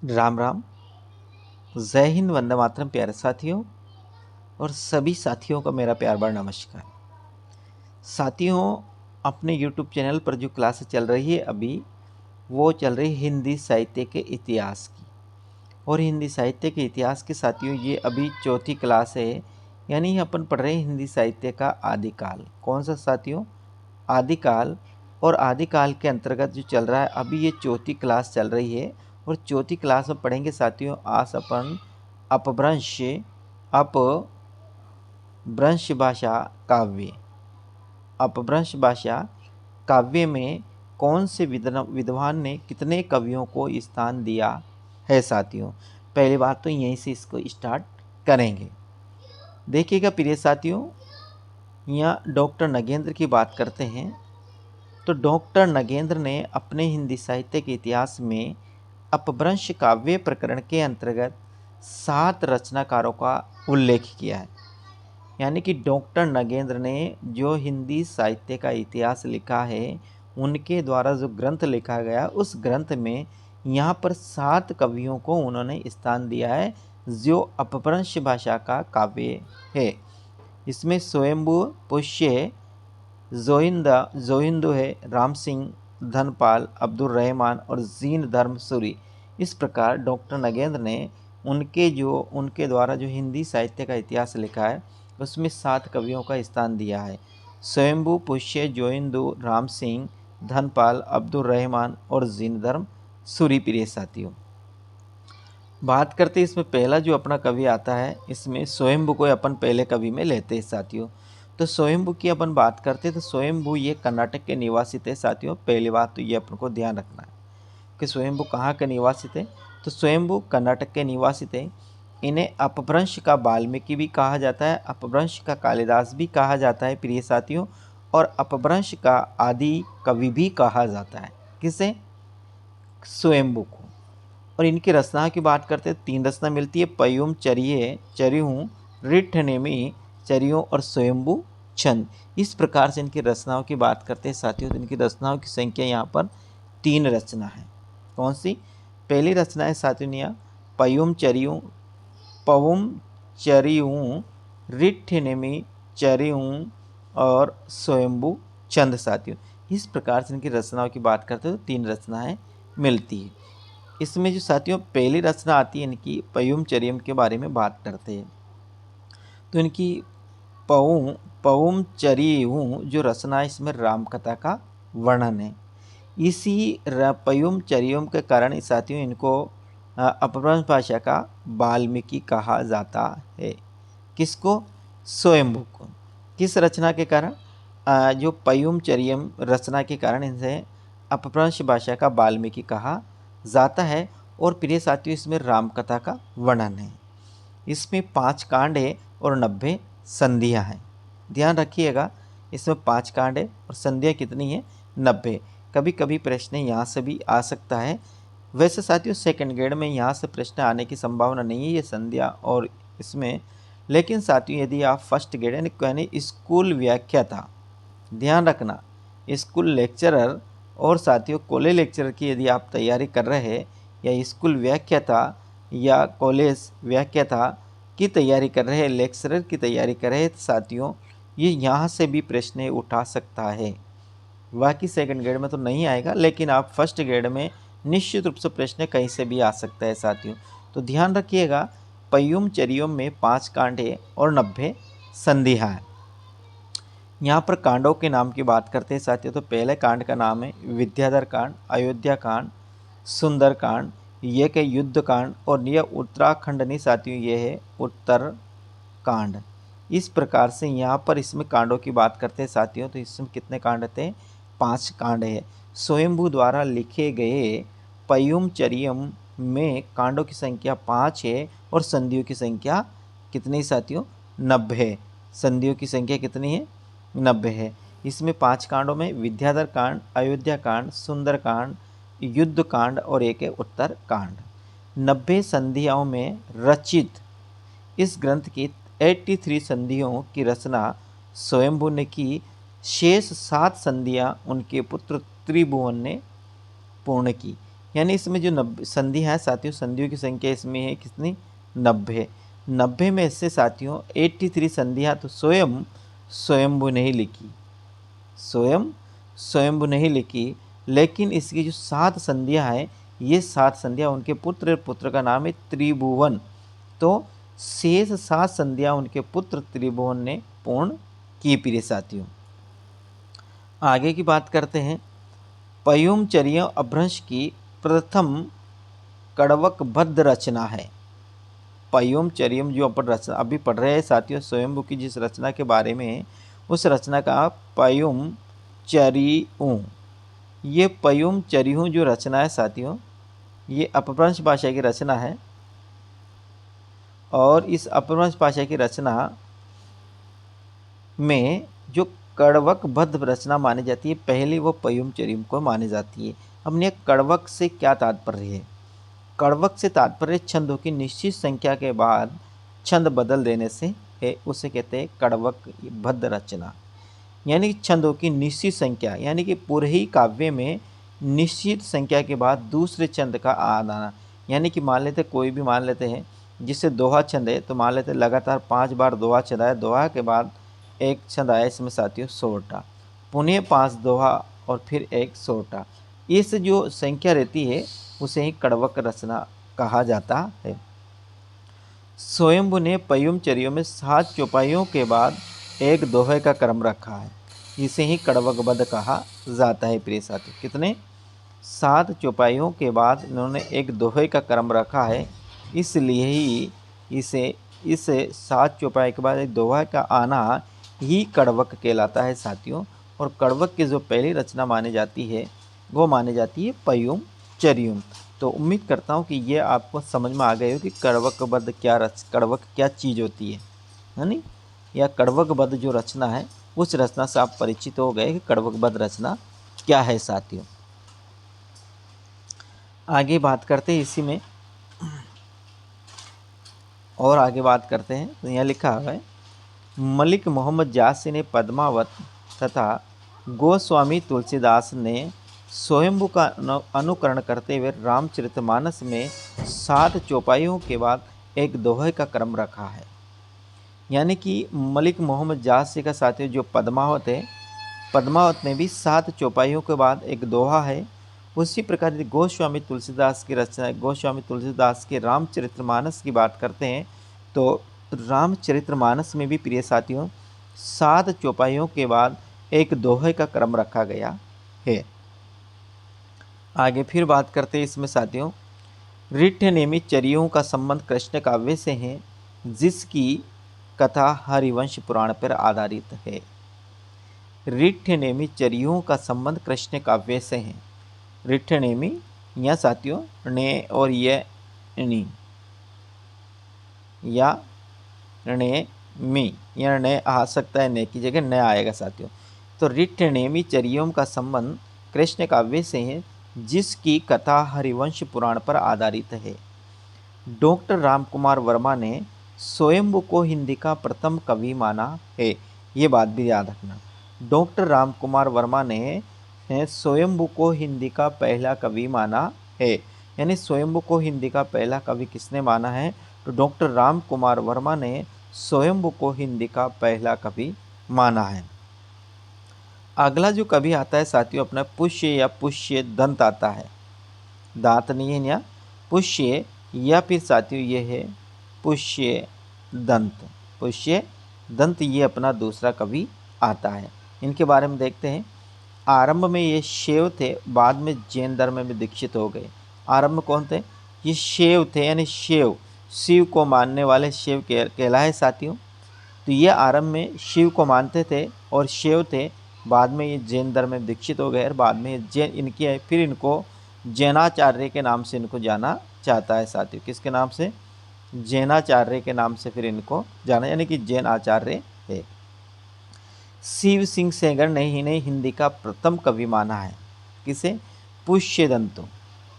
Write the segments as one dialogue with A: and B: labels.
A: राम राम। जय हिंद, वंदे मातरम प्यारे साथियों, और सभी साथियों का मेरा प्यार भरा नमस्कार। साथियों, अपने YouTube चैनल पर जो क्लास चल रही है अभी, वो चल रही हिंदी साहित्य के इतिहास की। और हिंदी साहित्य के इतिहास के साथियों, ये अभी चौथी क्लास है। यानी अपन पढ़ रहे हैं हिंदी साहित्य का आदिकाल। कौन सा साथियों? आदिकाल। और आदिकाल के अंतर्गत जो चल रहा है अभी, ये चौथी क्लास चल रही है। और चौथी क्लास में पढ़ेंगे साथियों आज अपन अपभ्रंश भाषा काव्य। अपभ्रंश भाषा काव्य में कौन से विद्वान ने कितने कवियों को स्थान दिया है साथियों। पहली बात तो यहीं से इसको स्टार्ट करेंगे। देखिएगा प्रिय साथियों, यहाँ डॉक्टर नगेंद्र की बात करते हैं तो डॉक्टर नगेंद्र ने अपने हिंदी साहित्य के इतिहास में अपभ्रंश काव्य प्रकरण के अंतर्गत 7 रचनाकारों का उल्लेख किया है। यानी कि डॉक्टर नगेंद्र ने जो हिंदी साहित्य का इतिहास लिखा है, उनके द्वारा जो ग्रंथ लिखा गया, उस ग्रंथ में यहाँ पर 7 कवियों को उन्होंने स्थान दिया है जो अपभ्रंश भाषा का काव्य है। इसमें स्वयंभू, पुष्य, जोहिंदु है, राम सिंह, धनपाल, अब्दुल रहमान और जीन धर्म सूरी। इस प्रकार डॉक्टर नगेंद्र ने उनके द्वारा जो हिंदी साहित्य का इतिहास लिखा है, उसमें 7 कवियों का स्थान दिया है। स्वयंभू, पुष्य, जोहिंदु, राम सिंह, धनपाल, अब्दुल रहमान और जीन धर्म सूरी। प्रिय साथियों, बात करते इसमें पहला जो अपना कवि आता है, इसमें स्वयंभू को अपन पहले कवि में लेते हैं साथियों। तो स्वयंभू की अपन बात करते हैं तो स्वयंभू ये कर्नाटक के निवासी थे साथियों। पहली बात तो ये अपन को ध्यान रखना है कि स्वयंभू कहाँ के निवासी थे। तो स्वयंभू कर्नाटक के निवासी थे। इन्हें अपभ्रंश का वाल्मीकि भी कहा जाता है, अपभ्रंश का कालिदास भी कहा जाता है प्रिय साथियों, और अपभ्रंश का आदि कवि भी कहा जाता है। किसे? स्वयंभू को। और इनकी रचना की बात करते हैं, 3 रचना मिलती है, पयुम, चरिये, चरिहूँ, रिठनेमी, चरियों और स्वयंभू छंद। इस प्रकार से इनकी रचनाओं की बात करते हैं साथियों। तो इनकी रचनाओं की संख्या यहाँ पर 3 रचना है। कौन सी? पहली रचना है साथियों यहाँ पयुम चरियूँ, पवुम चरिहूँ, रिठनेमी, चरिहूँ और स्वयंभू छंद साथियों। इस प्रकार से इनकी रचनाओं की बात करते हैं तो 3 रचनाएं मिलती है। इसमें जो साथियों पहली रचना आती है इनकी पयुम चरियम के बारे में बात करते हैं। तो इनकी पवुम चरियम जो रचना है, इसमें रामकथा का वर्णन है। इसी पयुम चरियम के कारण साथियों इनको अपभ्रंश भाषा का वाल्मीकि कहा जाता है। किसको? स्वयंभू को। किस रचना के कारण? जो पयुम चरियम रचना के कारण इनसे अपभ्रंश भाषा का वाल्मीकि कहा जाता है। और प्रिय साथियों, इसमें रामकथा का वर्णन है। इसमें 5 कांड है और 90 संधियाँ हैं। ध्यान रखिएगा, इसमें 5 कांड है और संधियाँ कितनी है? 90। कभी कभी प्रश्न यहाँ से भी आ सकता है। वैसे साथियों सेकंड ग्रेड में यहाँ से प्रश्न आने की संभावना नहीं है, ये संध्या और इसमें। लेकिन साथियों यदि आप फर्स्ट ग्रेड यानी स्कूल व्याख्याता, ध्यान रखना, स्कूल लेक्चरर और साथियों कॉलेज लेक्चरर की यदि आप तैयारी कर रहे हैं, या स्कूल व्याख्याता या कॉलेज व्याख्याता की तैयारी कर रहे हैं, लेक्चरर की तैयारी कर रहे हैं, तो साथियों ये यहाँ से भी प्रश्न उठा सकता है। बाकी सेकंड ग्रेड में तो नहीं आएगा, लेकिन आप फर्स्ट ग्रेड में निश्चित रूप से प्रश्न कहीं से भी आ सकता है साथियों। तो ध्यान रखिएगा, पयुम चरियम में 5 कांड है और 90 संधियाँ हैं। यहाँ पर कांडों के नाम की बात करते हैं साथियों। तो पहले कांड का नाम है विद्याधर कांड, अयोध्या कांड, सुंदर कांड, ये के युद्ध कांड, और यह उत्तराखंड नहीं साथियों, ये है उत्तर कांड। इस प्रकार से यहाँ पर इसमें कांडों की बात करते हैं साथियों। तो इसमें कितने कांड थे? 5 कांड है। स्वयंभू द्वारा लिखे गए पयुम चरियम में कांडों की संख्या 5 है और संधियों की संख्या कितनी साथियों? 90 है। संधियों की संख्या कितनी है? 90 है। इसमें 5 कांडों में विद्याधर कांड, अयोध्या कांड, सुंदर कांड, युद्ध कांड और एक है उत्तर कांड। 90 संधियों में रचित इस ग्रंथ की 83 संधियों की रचना स्वयंभू ने की। शेष 7 संधियां उनके पुत्र त्रिभुवन ने पूर्ण की। यानी इसमें जो 90 संधियाँ हैं साथियों, संधियों की संख्या इसमें है कितनी, 90। 90 में से साथियों 83 संधियाँ तो स्वयंभू ने ही लिखी, स्वयंभू ने ही लिखी। लेकिन इसकी जो 7 संधियाँ हैं, ये 7 संधियाँ उनके पुत्र का नाम है त्रिभुवन। तो शेष 7 संधियाँ उनके पुत्र त्रिभुवन ने पूर्ण की प्रिय साथियों। आगे की बात करते हैं। पयुमचर्य अपभ्रंश की प्रथम कड़वकबद्ध रचना है। पयुमचर्यम जो अपन रचना अभी पढ़ रहे हैं साथियों, स्वयंभू की जिस रचना के बारे में, उस रचना का पयुमचर्यु, ये पयुमचर्यु जो रचना है साथियों, ये अपभ्रंश भाषा की रचना है। और इस अपभ्रंश भाषा की रचना में जो कड़वकबद्ध रचना मानी जाती है, पहली वो पयुमचर्यम को मानी जाती है। अब ये कड़वक से क्या तात्पर्य है? कड़वक से तात्पर्य छंदों की निश्चित संख्या के बाद छंद बदल देने से है, उसे कहते हैं कड़वकबद्ध रचना। यानी छंदों की निश्चित संख्या, यानी कि पूरे ही काव्य में निश्चित संख्या के बाद दूसरे छंद का आना। यानी कि मान लेते, कोई भी मान लेते हैं जिससे दोहा छंद है, तो मान लेते लगातार 5 बार दोहा छंद आया, दोहा के बाद एक छंद आया इसमें साथियों सोरठा, पुनः 5 दोहा और फिर एक सोरठा। इस जो संख्या रहती है उसे ही कड़वक रचना कहा जाता है। स्वयंभू ने पयुमचर्यों में 7 चौपाइयों के बाद एक दोहे का क्रम रखा है, इसे ही कड़वकबद्ध कहा जाता है प्रिय साथी। कितने? 7 चौपाइयों के बाद इन्होंने एक दोहे का क्रम रखा है, इसलिए ही इसे 7 चौपाई के बाद एक दोहा का आना ही कड़वक कहलाता है साथियों। और कड़वक की जो पहली रचना मानी जाती है वो मानी जाती है पयुमचर्युम। तो उम्मीद करता हूँ कि ये आपको समझ में आ गए हो कि कड़वकबद्ध कड़वक क्या चीज़ होती है नहीं, या कड़वकबद्ध जो रचना है उस रचना से आप परिचित हो गए कि कड़वकबद्ध रचना क्या है साथियों। आगे बात करते हैं इसी में, और आगे बात करते हैं। तो यहाँ लिखा हुआ है, मलिक मोहम्मद जासी ने पद्मावत तथा गोस्वामी तुलसीदास ने स्वयंभू का अनुकरण करते हुए रामचरितमानस में 7 चौपाइयों के बाद एक दोहे का क्रम रखा है। यानी कि मलिक मोहम्मद जासी का साथियों जो पद्मावत है, पद्मावत में भी 7 चौपाइयों के बाद एक दोहा है। उसी प्रकार गोस्वामी तुलसीदास की रचना, गोस्वामी तुलसीदास के रामचरितमानस की बात करते हैं, तो रामचरितमानस में भी प्रिय साथियों 7 चौपाइयों के बाद एक दोहे का क्रम रखा गया है। आगे फिर बात करते हैं इसमें साथियों, रिठ्ठ नेमित चर्यों का संबंध कृष्ण काव्य से है, जिसकी कथा हरिवंश पुराण पर आधारित है। रिठ्ठ नेमि चर्यों का संबंध कृष्ण काव्य से है। रिठ्ठ नेमि या साथियों ने और ये नी या ने मी या ने आ सकता है, ने की जगह न आएगा साथियों। तो रिठ्ठ नेमि चर्यों का संबंध कृष्ण काव्य से है, जिसकी कथा हरिवंश पुराण पर आधारित है। डॉक्टर रामकुमार वर्मा ने स्वयंभू को हिंदी का प्रथम कवि माना है, ये बात भी याद रखना। डॉक्टर रामकुमार वर्मा ने स्वयंभू को हिंदी का पहला कवि माना है। यानी स्वयंभू को हिंदी का पहला कवि किसने माना है? तो डॉक्टर रामकुमार वर्मा ने स्वयंभू को हिंदी का पहला कवि माना है। अगला जो कवि आता है साथियों अपना पुष्य या पुष्य दंत आता है, दांत नहीं है या पुष्य, या फिर साथियों ये है पुष्य दंत। पुष्य दंत ये अपना दूसरा कवि आता है। इनके बारे में देखते हैं। आरंभ में ये शैव थे, बाद में जैन धर्म में दीक्षित हो गए। आरंभ कौन थे? ये शैव थे, यानी शिव, शिव को मानने वाले शिव कहलाए साथियों। तो ये आरंभ में शिव को मानते थे और शैव थे, बाद में ये जैन धर्म में दीक्षित हो गए और बाद में जैन इनकी है, फिर इनको जैनाचार्य के नाम से इनको जाना चाहता है साथियों। किसके नाम से? जैनाचार्य के नाम से फिर इनको जाना, यानी कि जैन आचार्य है। शिव सिंह सेंगर ने इन्हें हिंदी का प्रथम कवि माना है। किसे? पुष्यदंत।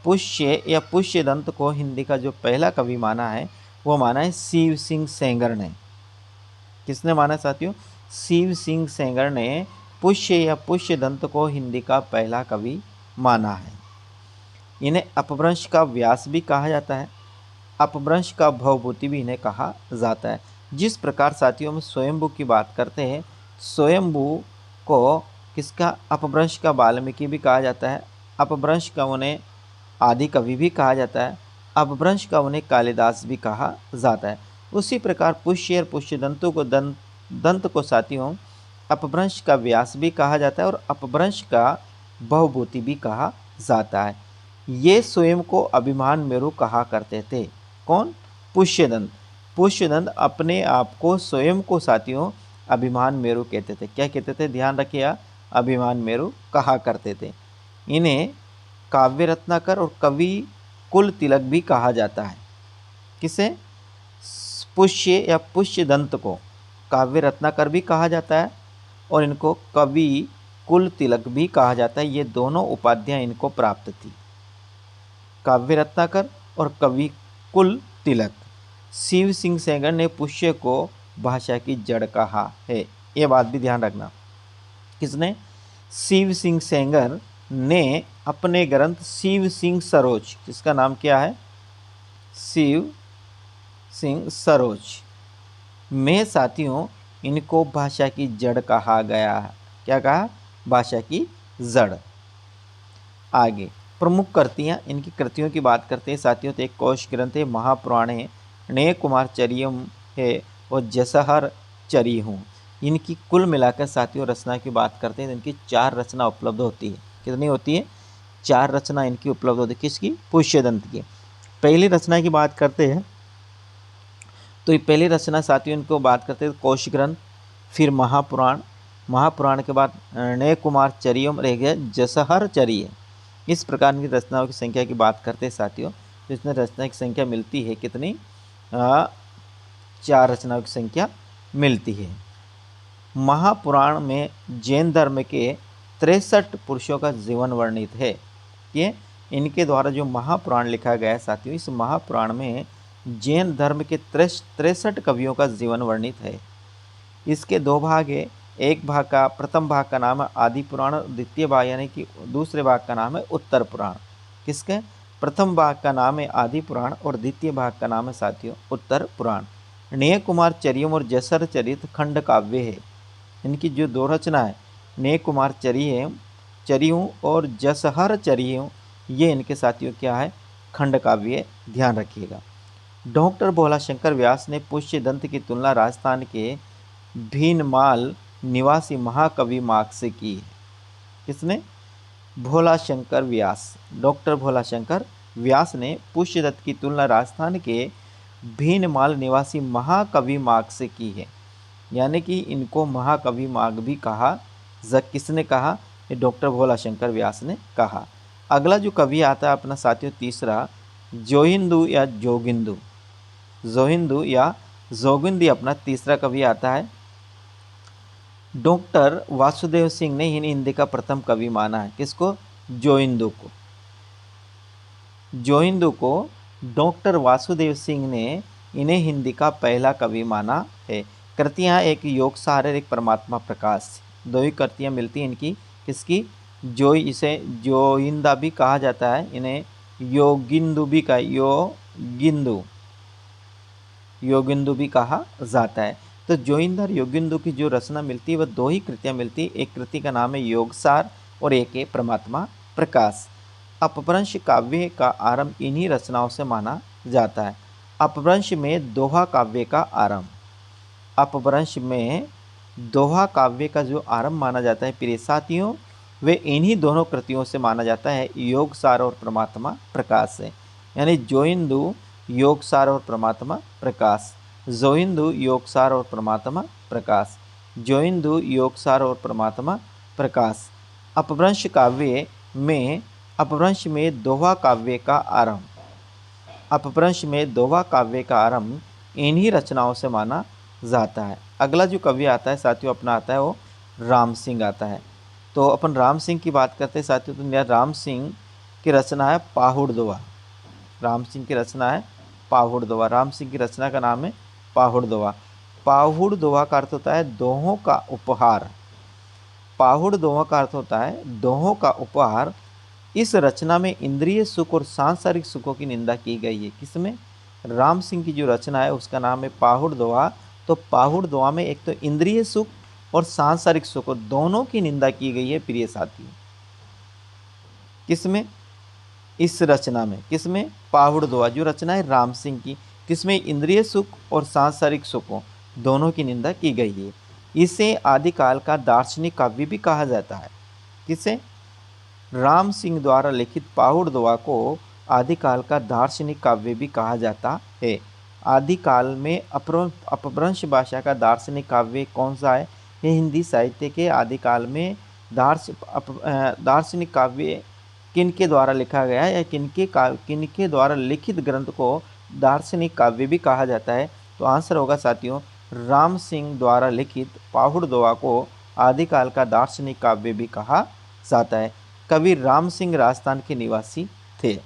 A: पुष्य या पुष्यदंत को हिंदी का जो पहला कवि माना है वो माना है शिव सिंह सेंगर ने। किसने माना साथियों? शिव सिंह सेंगर ने पुष्य या पुष्यदंत को हिंदी का पहला कवि माना है। इन्हें अपभ्रंश का व्यास भी कहा जाता है, अपभ्रंश का भवभूति भी इन्हें कहा जाता है। जिस प्रकार साथियों में स्वयंभू की बात करते हैं, स्वयंभू को किसका अपभ्रंश का वाल्मीकि भी कहा जाता है, अपभ्रंश का उन्हें आदि कवि भी कहा जाता है, अपभ्रंश का उन्हें कालिदास भी कहा जाता है। उसी प्रकार पुष्य और पुष्य दंतों को दंत को साथियों अपभ्रंश का व्यास भी कहा जाता है और अपभ्रंश का भवभूति भी कहा जाता है। ये स्वयं को अभिमान मेरु कहा करते थे। कौन? पुष्यदंत। पुष्यदंत अपने आप को स्वयं को साथियों अभिमान मेरु कहते थे। क्या कहते थे? ध्यान रखिए, अभिमान मेरु कहा करते थे। इन्हें काव्य रत्नाकर और कवि कुल तिलक भी कहा जाता है। किसे? पुष्य या पुष्यदंत को काव्य रत्नाकर भी कहा जाता है और इनको कवि कुल तिलक भी कहा जाता है। ये दोनों उपाधियां इनको प्राप्त थी, काव्य रत्नाकर और कवि कुल तिलक। शिव सिंह सेंगर ने पुष्य को भाषा की जड़ कहा है, ये बात भी ध्यान रखना। किसने? शिव सिंह सेंगर ने अपने ग्रंथ शिव सिंह सरोज, जिसका नाम क्या है? शिव सिंह सरोज में साथियों इनको भाषा की जड़ कहा गया है। क्या कहा? भाषा की जड़। आगे प्रमुख कृतियाँ, इनकी कृतियों की बात करते हैं साथियों तो एक कोश ग्रंथ है महापुराण है, नय कुमार चरियम है और जसहर चरी हूँ। इनकी कुल मिलाकर साथियों रचना की बात करते हैं तो इनकी 4 रचना उपलब्ध होती है। कितनी होती है? 4 रचना इनकी उपलब्ध होती है। किसकी? पुष्यदंत की। पहली रचना की बात करते हैं तो ये पहली रचना साथियों इनको बात करते हैं कोश ग्रंथ, फिर महापुराण, महापुराण के बाद नय कुमार चरियम रह गया जसहर चरिय। इस प्रकार की रचनाओं की संख्या की बात करते हैं साथियों तो इसमें रचना की संख्या मिलती है कितनी? 4 रचनाओं की संख्या मिलती है। महापुराण में जैन धर्म के 63 पुरुषों का जीवन वर्णित है। ये इनके द्वारा जो महापुराण लिखा गया है साथियों, इस महापुराण में जैन धर्म के 63 कवियों का जीवन वर्णित है। इसके 2 भाग है। एक भाग का प्रथम भाग का नाम है आदि पुराण और द्वितीय भाग यानी कि दूसरे भाग का नाम है उत्तर पुराण। किसके? प्रथम भाग का नाम है आदि पुराण और द्वितीय भाग का नाम है साथियों उत्तर पुराण। नय कुमार चरियम और जसर चरित खंड काव्य है। इनकी जो 2 रचना है नय कुमार चरियों और जसहर चरियों, ये इनके साथियों क्या है? खंड काव्य। ध्यान रखिएगा। डॉक्टर भोला शंकर व्यास ने पुष्य दंत की तुलना राजस्थान के भीनमाल निवासी महाकवि मार्ग से की है। किसने? भोला शंकर व्यास। डॉक्टर भोला शंकर व्यास ने पुष्यदत्त की तुलना राजस्थान के भीनमाल निवासी महाकवि मार्ग से की है। यानी कि इनको महाकवि मार्ग भी कहा। किसने कहा? ये डॉक्टर भोला शंकर व्यास ने कहा। अगला जो कवि आता है अपना साथियों तीसरा, जोहिंदू या जोगिंदू। जोहिंदू या जोगिंदी अपना तीसरा कवि आता है। डॉक्टर वासुदेव सिंह ने हिंदी का प्रथम कवि माना है। किसको? जोहिंदू को। जोहिंदू को डॉक्टर वासुदेव सिंह ने इन्हें हिंदी का पहला कवि माना है। कृतियाँ एक योगसार और एक परमात्मा प्रकाश, 2 ही कृतियाँ मिलती हैं इनकी। किसकी? जो इसे जोहिंदा भी कहा जाता है, इन्हें योगिंदू भी योगिंदू भी कहा जाता है। तो जोगिंदर योगिंदू की जो रचना मिलती है वह 2 ही कृतियाँ मिलती है। एक कृति का नाम है योगसार और एक है परमात्मा प्रकाश। अपभ्रंश काव्य का आरंभ इन्हीं रचनाओं से माना जाता है। अपभ्रंश में दोहा काव्य का आरंभ, अपभ्रंश में दोहा काव्य का जो आरंभ माना जाता है प्रिय साथियों, वे इन्हीं दोनों कृतियों से माना जाता है, योगसार और परमात्मा प्रकाश से। यानी जोहिंदू योगसार और परमात्मा प्रकाश, जोहिंदू योगसार और परमात्मा प्रकाश, जोहिंदू योगसार और परमात्मा प्रकाश। अपभ्रंश काव्य में अपभ्रंश में दोहा काव्य का आरंभ, अपभ्रंश में दोहा काव्य का आरंभ इन्हीं रचनाओं से माना जाता है। अगला जो कवि आता है साथियों अपना आता है वो राम सिंह आता है। तो अपन राम सिंह की बात करते हैं साथियों तो राम सिंह की रचना है पाहुड़ दोहा। राम सिंह की रचना है पाहुड़ दोहा। राम सिंह की रचना का नाम है पाहुड़ दोहा। पाहुड़ दोहा का अर्थ होता है दोहों का उपहार। पाहुड़ दोहा का अर्थ होता है दोहों का उपहार। इस रचना में इंद्रिय सुख और सांसारिक सुखों की निंदा की गई है। किसमें? राम सिंह की जो रचना है उसका नाम है पाहुड़ दोहा। तो पाहुड़ दोहा में एक तो इंद्रिय सुख और सांसारिक सुख दोनों की निंदा की गई है प्रिय साथियों। किसमें? इस रचना में। किसमें? पाहुड़ दोहा जो रचना है राम सिंह की, किसमें इंद्रिय सुख और सांसारिक सुखों दोनों की निंदा की गई है। इसे आदिकाल का दार्शनिक काव्य भी कहा जाता है। किसे? राम सिंह द्वारा लिखित पाहुड़ दोहा को आदिकाल का दार्शनिक काव्य भी कहा जाता है। आदिकाल में अपभ्रंश भाषा का दार्शनिक काव्य कौन सा है? ये हिंदी साहित्य के आदिकाल में दार्शनिक काव्य किनके द्वारा लिखा गया है या किनके द्वारा लिखित ग्रंथ को दार्शनिक काव्य भी कहा जाता है? तो आंसर होगा साथियों, राम सिंह द्वारा लिखित पाहुड़ दोहा को आदिकाल का दार्शनिक काव्य भी कहा जाता है। कवि राम सिंह राजस्थान के निवासी थे।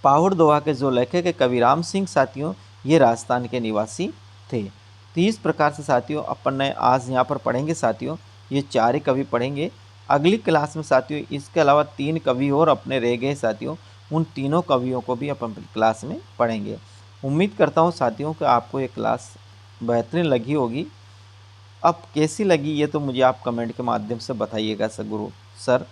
A: पाहुड़ दोहा के जो लेखक है कवि राम सिंह साथियों, ये राजस्थान के निवासी थे। तो इस प्रकार से साथियों अपन ने आज यहाँ पर पढ़ेंगे साथियों, ये 4 ही कवि पढ़ेंगे। अगली क्लास में साथियों इसके अलावा 3 कवि और अपने रह गए साथियों, उन तीनों कवियों को भी अपन क्लास में पढ़ेंगे। उम्मीद करता हूँ साथियों कि आपको ये क्लास बेहतरीन लगी होगी। अब कैसी लगी ये तो मुझे आप कमेंट के माध्यम से बताइएगा गुरु सर।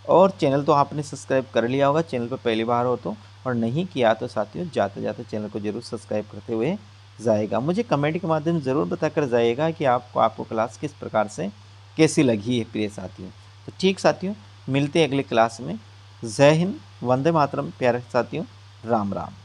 A: और चैनल तो आपने सब्सक्राइब कर लिया होगा, चैनल पर पहली बार हो तो, और नहीं किया तो साथियों जाते जाते चैनल को जरूर सब्सक्राइब करते हुए जाएगा। मुझे कमेंट के माध्यम से ज़रूर बताकर जाइएगा कि आपको क्लास किस प्रकार से कैसी लगी है प्रिय साथियों। तो ठीक साथियों, मिलते हैं अगले क्लास में। जय हिंद, वंदे मातरम प्यारे साथियों, राम राम।